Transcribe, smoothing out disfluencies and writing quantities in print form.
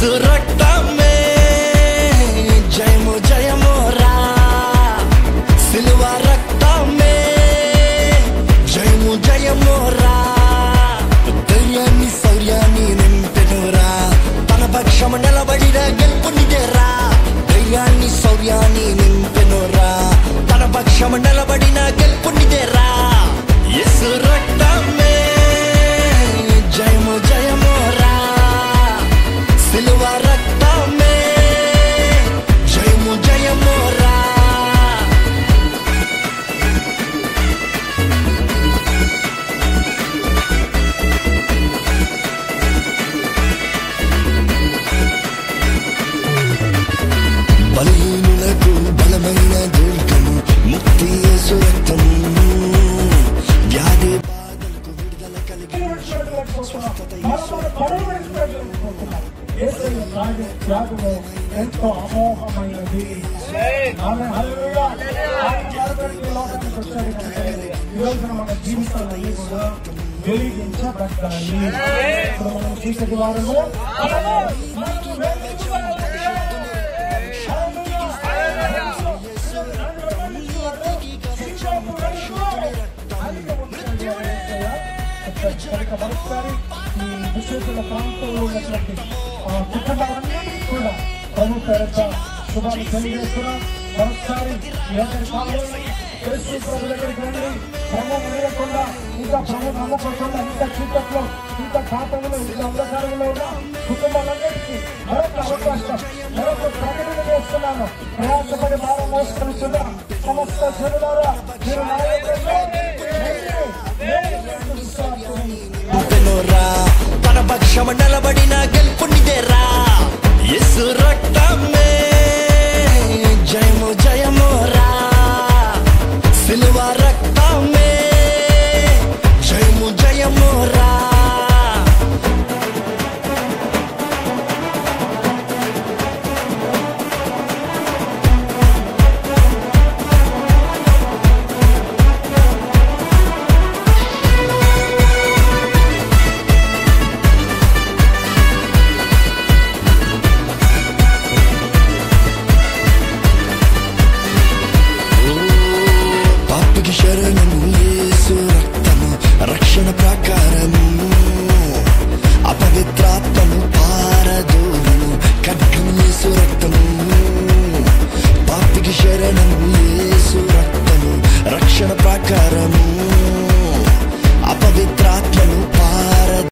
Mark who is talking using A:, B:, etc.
A: యేసు రక్తమే జయము జయమురా సిలువ రక్తమే జయము జయమురా ధైర్యాన్ని శౌర్యాన్ని నింపెనురా తన పక్షము నిలబడిన గెలుపునిదేరా ధైర్యాన్ని శౌర్యాన్ని నింపెనురా తన పక్షము నిలబడిన గెలుపునిదేరా యేసు రక్తమే జయము జయమురా సిలువ రక్తమే జయము జయమురా బలహీనులకు బలమైన దుర్గము ముక్తి యేసు రక్తము వ్యాధి బాధలకు విడుదల కలిగి
B: ఎంతో అమోఘమైనది. ఈరోజు మన జీవితాలన్నీ కూడా వెలిగించబడ్డాయి. ఇప్పుడు మనం చీకటి వారము మరొకసారి ఈ విశేషల ప్రాంతంలో ఉన్నటువంటి కుటుంబాలన్నింటినీ కూడా ప్రభు పేరిట శుభాలు తెలియజేస్తున్నాం. మరొకసారి ఎవరి కాలంలో క్రీస్తు ప్రభు దగ్గరికి రండి. ప్రభు వినకుండా ఇంకా ప్రభు నమ్మకుండా ఇంకా చీకట్లో ఇంకా పాపంలో ఇంకా అంధకారంలో ఉన్న కుటుంబాలన్నిటికీ మరొక అవకాశం మరొక ప్రకటన చేస్తున్నాను. ప్రయాసపడి భారం మోసుకొనిస్తున్న సమస్త జనులారా మీరు
A: తన పక్షము నిలబడిన గెలుపునిదేరా యేసు రక్తమే